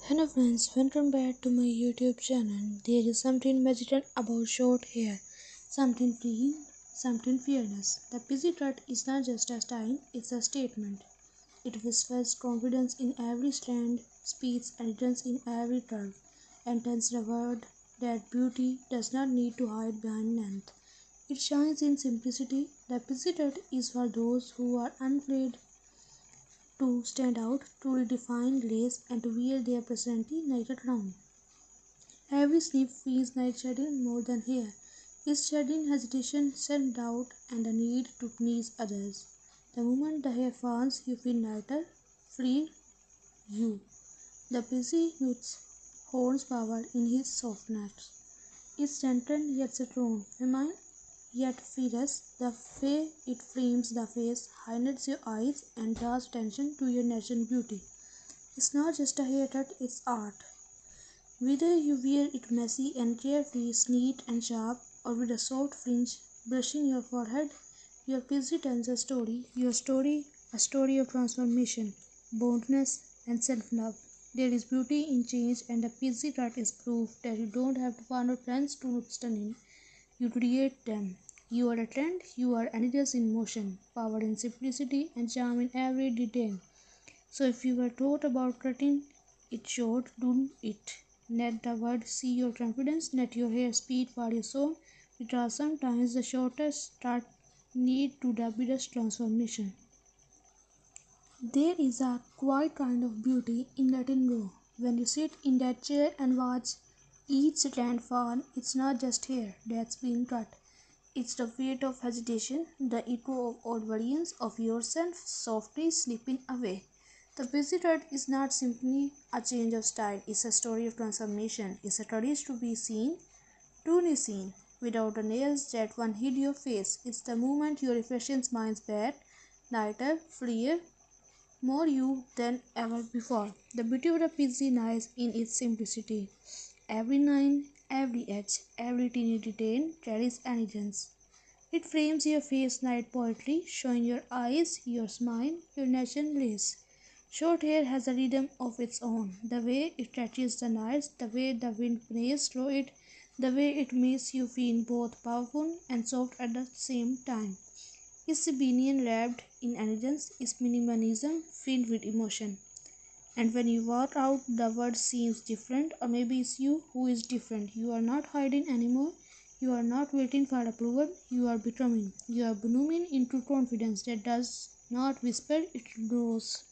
Hello friends, welcome back to my YouTube channel. There is something magical about short hair, something free, something fearless. The pixie cut is not just a style, it's a statement. It whispers confidence in every strand, speeds elegance in every curve, and tells the world that beauty does not need to hide behind length. It shines in simplicity. The pixie cut is for those who are unafraid to stand out, to redefine lace, and to wear their personality like a crown. Every sleep feels like shedding more than hair. It's shedding hesitation, self-doubt, and the need to please others. The moment the hair falls, you feel lighter, free, you. The busy youth holds power in his softness. It's gentle yet strong, feminine yet fierce. The way it frames the face, highlights your eyes, and draws attention to your natural beauty. It's not just a haircut, it's art. Whether you wear it messy and carefree, neat and sharp, or with a soft fringe brushing your forehead, your pixie tells a story. Your story, a story of transformation, boldness, and self-love. There is beauty in change, and the pixie cut is proof that you don't have to follow trends to look stunning. You create them. You are a trend, you are energies in motion, power in simplicity, and charm in every detail. So if you were taught about cutting it short, do it. Let the world see your confidence, let your hair speak for your soul, because sometimes the shortest start need to the biggest transformation. There is a quiet kind of beauty in letting go. When you sit in that chair and watch each strand fall, it's not just hair that's being cut. It's the weight of hesitation, the echo of old versions of yourself softly slipping away. The busy cut is not simply a change of style, it's a story of transformation. It's a courage to be seen, truly seen, without the nails that one hid your face. It's the moment your reflection smiles back, lighter, freer, more you than ever before. The beauty of the pixie lies in its simplicity. Every line, every edge, every teeny detail carries elegance. It frames your face like poetry, showing your eyes, your smile, your natural grace. Short hair has a rhythm of its own. The way it touches the nights, the way the wind plays through it, the way it makes you feel both powerful and soft at the same time. It's rebellion wrapped in elegance, it's minimalism filled with emotion. And when you walk out, the world seems different, or maybe it's you who is different. You are not hiding anymore. You are not waiting for approval. You are becoming. You are blooming into confidence that does not whisper, it grows.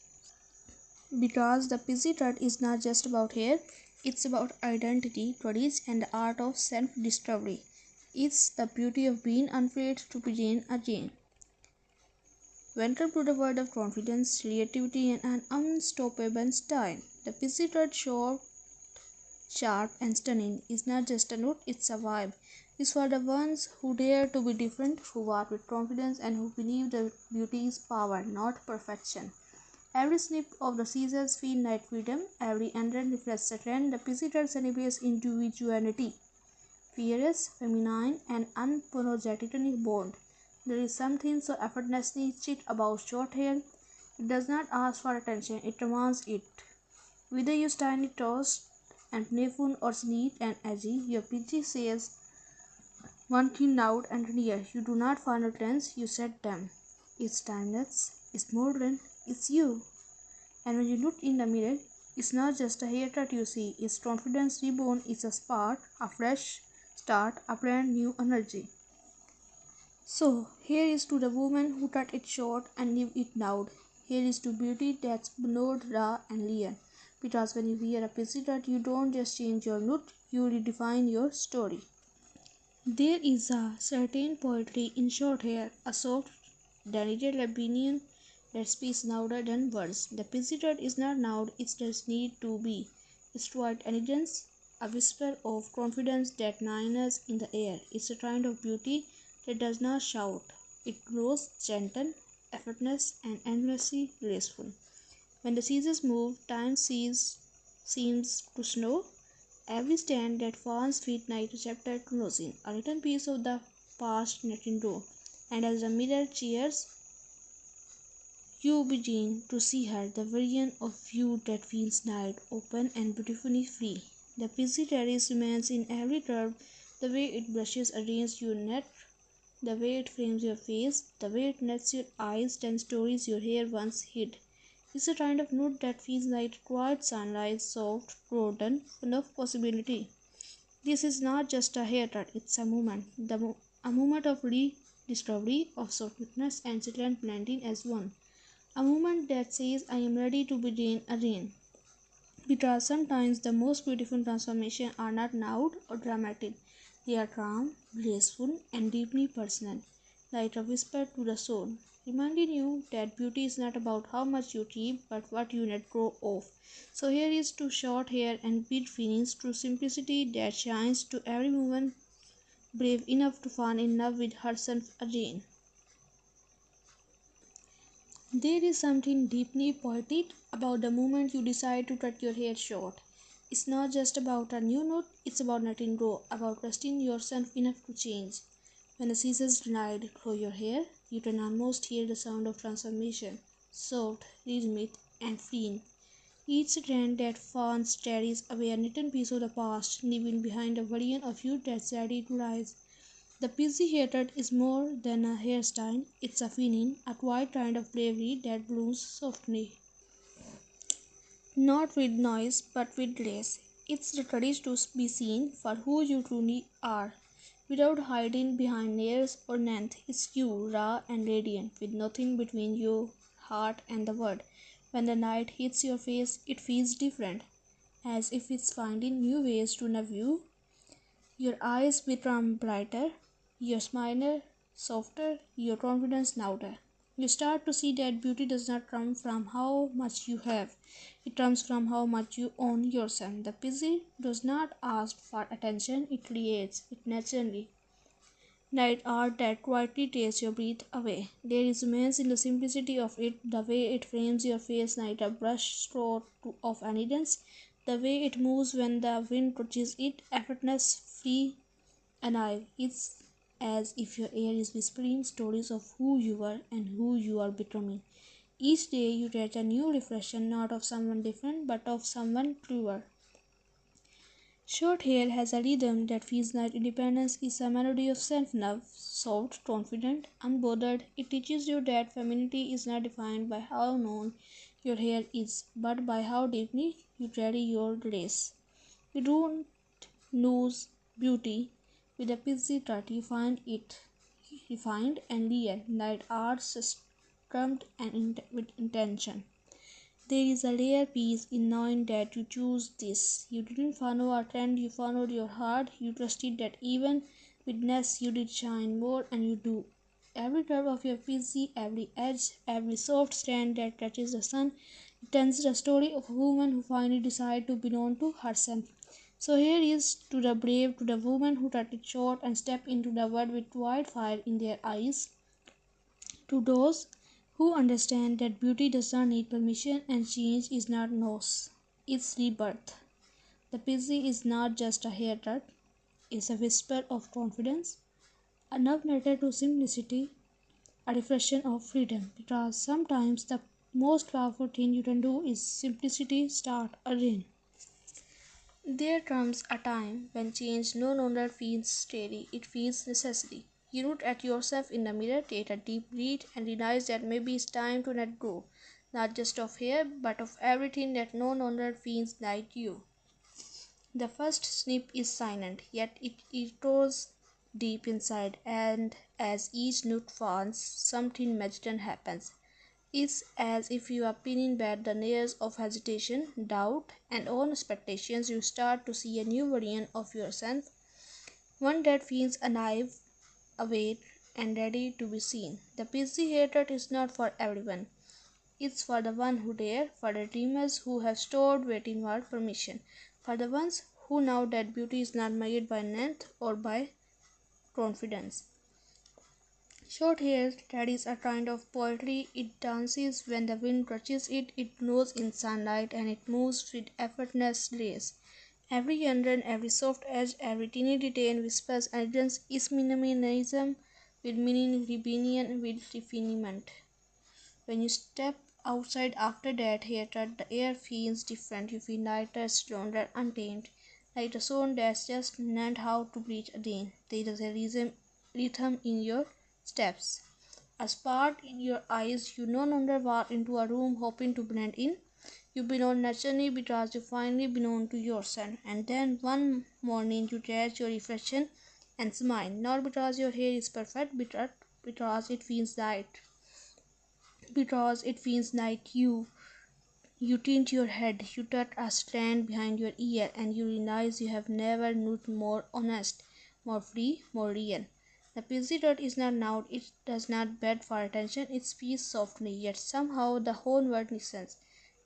Because the pixie cut is not just about hair, it's about identity, courage, and the art of self discovery. It's the beauty of being unafraid to begin again. Welcome to the world of confidence, creativity, and an unstoppable style. The pixie cut short, sharp, and stunning is not just a look, it's a vibe. It's for the ones who dare to be different, who walk with confidence, and who believe that beauty is power, not perfection. Every snip of the scissors feels like freedom, every ending reflects a trend. The pixie cut celebrates individuality, fierce, feminine, and unapologetically bold. There is something so effortlessly chic about short hair. It does not ask for attention, it demands it. Whether you style it tossed and playful or neat and edgy, your pixie says one thing loud and clear. You do not follow trends, you set them. It's timeless, it's modern, it's you. And when you look in the mirror, it's not just a haircut you see, it's confidence reborn, it's a spark, a fresh start, a brand new energy. So, here is to the woman who cut it short and leave it loud. Here is to beauty that's bold, raw, and real. Because when you wear a pixie cut, you don't just change your look, you redefine your story. There is a certain poetry in short hair, a soft, delicate opinion that speaks louder than words. The pixie cut is not loud, it just need to be. It's quiet elegance, a whisper of confidence that lingers in the air. It's a kind of beauty that does not shout. It grows gentle, effortless, and endlessly graceful. When the seasons move, seems to slow. Every stand that falls feet like a chapter closing, a little piece of the past letting go. And as the mirror cheers You begin to see her, the version of you that feels light, open, and beautifully free. The busy terrace remains in every curve, the way it brushes against your neck, the way it frames your face, the way it nets your eyes, ten stories your hair once hid. It's a kind of nude that feels like quiet sunlight, soft, golden, full of possibility. This is not just a haircut, it's a moment. A moment of rediscovery, of softness and silent blending as one. A moment that says, I am ready to begin again. Because sometimes the most beautiful transformations are not loud or dramatic. They are calm, graceful, and deeply personal, like a whisper to the soul, reminding you that beauty is not about how much you keep, but what you let go of. So here is to short hair and beat feelings, to simplicity that shines, to every woman brave enough to fall in love with herself again. There is something deeply poetic about the moment you decide to cut your hair short. It's not just about a new note, it's about letting go, about trusting yourself enough to change. When the scissors glide through your hair, you can almost hear the sound of transformation, soft, rhythmic, and freeing. Each strand that falls carries away a little piece of the past, leaving behind a version of you that's ready to rise. The busy haircut is more than a hairstyle, it's a feeling, a quiet kind of bravery that blooms softly. Not with noise, but with grace. It's the courage to be seen for who you truly are, without hiding behind layers or length. It's you, raw and radiant, with nothing between your heart and the world. When the light hits your face, it feels different, as if it's finding new ways to love you. Your eyes become brighter, your smile softer, your confidence louder. You start to see that beauty does not come from how much you have, it comes from how much you own yourself. The busy does not ask for attention, it creates it naturally. Night art that quietly takes your breath away. There is immense in the simplicity of it, the way it frames your face like a brush stroke of elegance, the way it moves when the wind touches it, effortless, free, alive. It's as if your air is whispering stories of who you were and who you are becoming. Each day you get a new reflection, not of someone different, but of someone truer. Short hair has a rhythm that feels like independence is a melody of self-love, soft, confident, unbothered. It teaches you that femininity is not defined by how long your hair is, but by how deeply you carry your grace. You don't lose beauty with a busy cut, you find it refined and real, like art structured and with intention. There is a rare peace in knowing that you choose this. You didn't follow a trend, you followed your heart. You trusted that even with less you did shine more, and you do. Every curve of your PC, every edge, every soft strand that touches the sun, it tells the story of a woman who finally decided to belong to herself. So here is to the brave, to the woman who cut it short and stepped into the world with wildfire in their eyes, to those who understand that beauty does not need permission and change is not loss, it's rebirth. The busy is not just a haircut, it's a whisper of confidence, a love letter to simplicity, a reflection of freedom. Because sometimes the most powerful thing you can do is simplicity start again. There comes a time when change no longer feels steady, it feels necessary. You look at yourself in the mirror, take a deep breath, and realize that maybe it's time to let go, not just of hair, but of everything that no longer feels like you. The first snip is silent, yet it echoes deep inside, and as each note falls, something magical happens. It's as if you are peeling back the layers of hesitation, doubt, and own expectations. You start to see a new version of yourself, one that feels alive, awake, and ready to be seen. The busy haircut is not for everyone. It's for the one who dare, for the dreamers who have stored waiting for permission, for the ones who know that beauty is not measured by length or by confidence. Short hair carries a kind of poetry. It dances when the wind touches it, it glows in sunlight, and it moves with effortless grace. Every under, every soft edge, every teeny detail whispers elegance is minimalism with meaning, rebellion with refinement. When you step outside after that haircut, the air feels different. You feel lighter, stronger, untamed, like a soul that's just learned how to breathe again. There is a rhythm in your steps, a spark in your eyes. You no longer walk into a room hoping to blend in. You belong naturally because you finally belong to yourself. And then one morning you catch your reflection and smile, not because your hair is perfect, but because it feels right. Because it feels like you. You tilt your head, you tuck a strand behind your ear, and you realize you have never looked more honest, more free, more real. The pixie dot is not loud, it does not beg for attention, it speaks softly, yet somehow the whole world listens.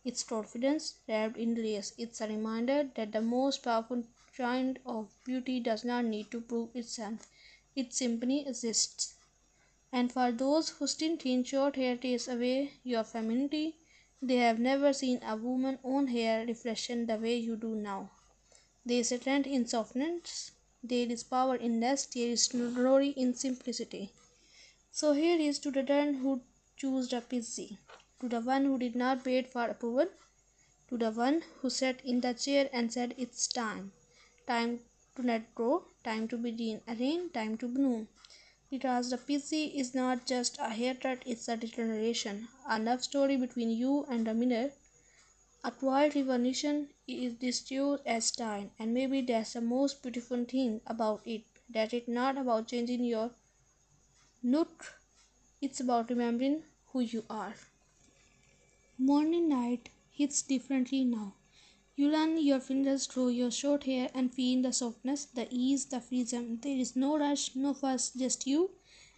Its confidence wrapped in layers. It's a reminder that the most powerful kind of beauty does not need to prove itself. It simply exists. And for those who still think short hair takes away your femininity, they have never seen a woman's own hair reflection the way you do now. There is strength in softness, there is power in less, there is glory in simplicity. So here is to the one who chose the pixie, to the one who did not wait for approval, to the one who sat in the chair and said it's time. Time to let go, time to begin again, time to bloom. Because the PC is not just a haircut, it's a declaration, a love story between you and the mirror, a quiet revolution is distinct as style, and maybe that's the most beautiful thing about it, that it's not about changing your look, it's about remembering who you are. Morning light hits differently now. You run your fingers through your short hair and feel the softness, the ease, the freedom. There is no rush, no fuss, just you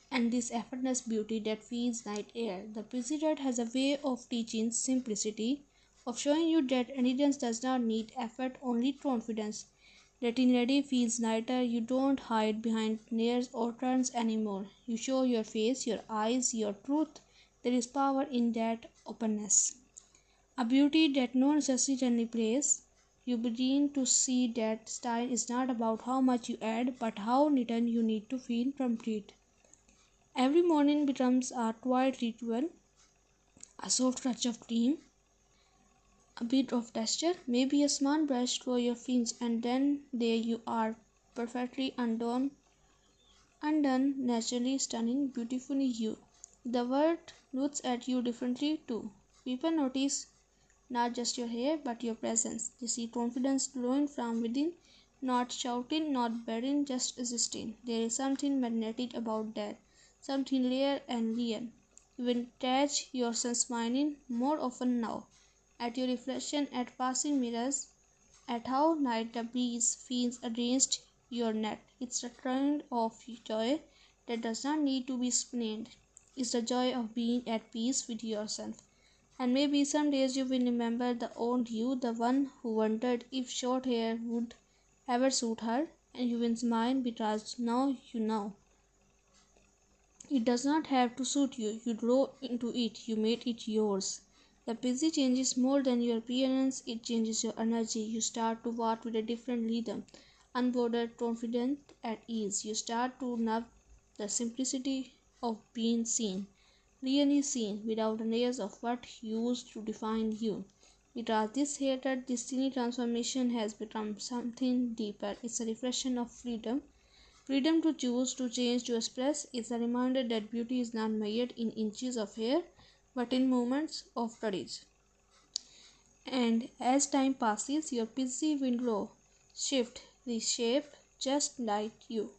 and this effortless beauty that feels like air. The President has a way of teaching simplicity, of showing you that elegance does not need effort, only confidence. Getting ready feels lighter. You don't hide behind layers or turns anymore. You show your face, your eyes, your truth. There is power in that openness. A beauty that no necessity can replace. You begin to see that style is not about how much you add, but how little you need to feel complete. Every morning becomes a quiet ritual, a soft touch of cream, a bit of texture, maybe a small brush through your fingers, and then there you are, perfectly undone, naturally stunning, beautifully you. The world looks at you differently too. People notice not just your hair, but your presence. They see confidence glowing from within, not shouting, not begging, just existing. There is something magnetic about that, something rare and real. You will catch yourself smiling more often now, at your reflection, at passing mirrors, at how light the breeze feels against your neck. It's a kind of joy that does not need to be explained. It's the joy of being at peace with yourself. And maybe some days you will remember the old you, the one who wondered if short hair would ever suit her, and you will smile because now you know. It does not have to suit you. You grow into it, you made it yours. The busy changes more than your appearance, it changes your energy. You start to walk with a different rhythm, unbothered, confident, at ease. You start to love the simplicity of being seen, really seen, without the layers of what used to define you. Because this hated destiny transformation has become something deeper. It's a reflection of freedom. Freedom to choose, to change, to express is a reminder that beauty is not measured in inches of hair, but in moments of courage. And as time passes, your busy will grow, shift, reshape, just like you.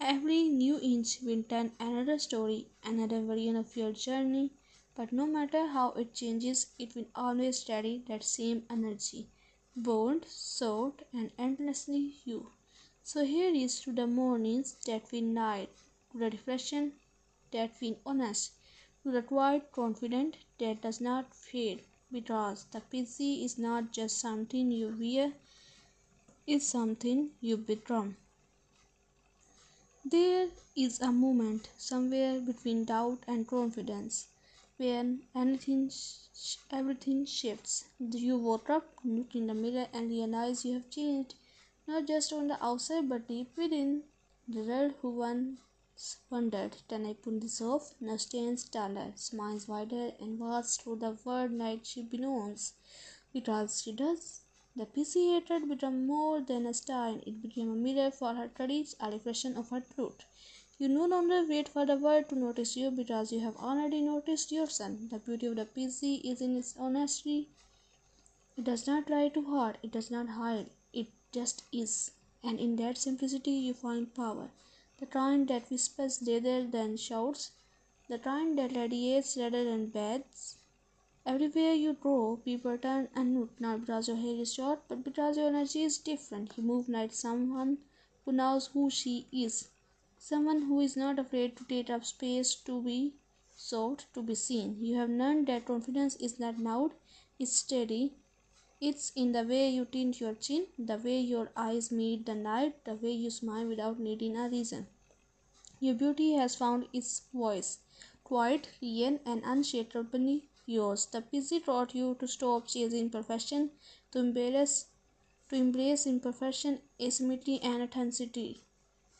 Every new inch will tell another story, another version of your journey, but no matter how it changes, it will always carry that same energy, bold, soft, and endlessly you. So here is to the mornings that feel light, to the reflection that feel honest, to the quiet confident that does not fade, because the pixie is not just something you wear, it's something you become. There is a moment somewhere between doubt and confidence when everything shifts. You woke up, look in the mirror, and realize you have changed, not just on the outside but deep within. The girl who once wondered. Then I put this off, now stands taller, smiles wider, and walks through the world night she beckons. Because she does. The PC hatred became more than a sign, it became a mirror for her courage, a reflection of her truth. You no longer wait for the world to notice you because you have already noticed yourself. The beauty of the PC is in its honesty. It does not try too hard, it does not hide, it just is. And in that simplicity you find power. The kind that whispers rather than shouts, the kind that radiates rather than beds. Everywhere you go, people turn and look, not because your hair is short, but because your energy is different. You move like someone who knows who she is. Someone who is not afraid to take up space, to be sought, to be seen. You have learned that confidence is not loud, it's steady. It's in the way you tint your chin, the way your eyes meet the night, the way you smile without needing a reason. Your beauty has found its voice, quiet, real, and unshakably yours. The busy taught you to stop chasing perfection, to embrace imperfection, asymmetry, and authenticity.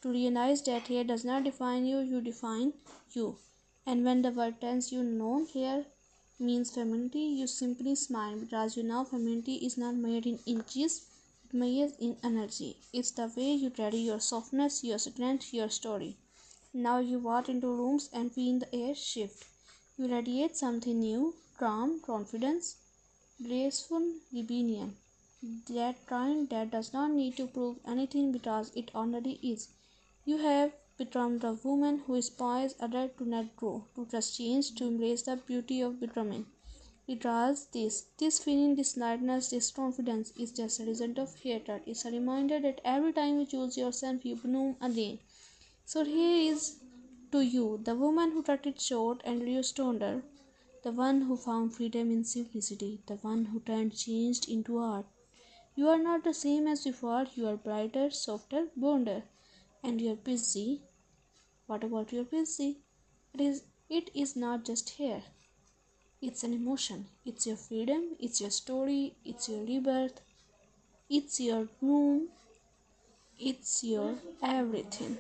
To realize that hair does not define you, you define you. And when the word tells you no, hair means femininity, you simply smile because you know femininity is not made in inches, it measures in energy. It's the way you carry your softness, your strength, your story. Now you walk into rooms and feel the air shift. You radiate something new, calm, confidence, graceful rebellion. That kind that does not need to prove anything because it already is. You have become the woman who inspires others to let go, to trust change, to embrace the beauty of becoming. Because this feeling, this lightness, this confidence is just a result of hatred. It's a reminder that every time you choose yourself, you bloom again. So here is to you, the woman who cut it short and reduced her, the one who found freedom in simplicity, the one who turned changed into art. You are not the same as before, you are brighter, softer, bolder, and you are busy. What about your busy? It is not just hair. It's an emotion. It's your freedom, it's your story, it's your rebirth, it's your room, it's your everything.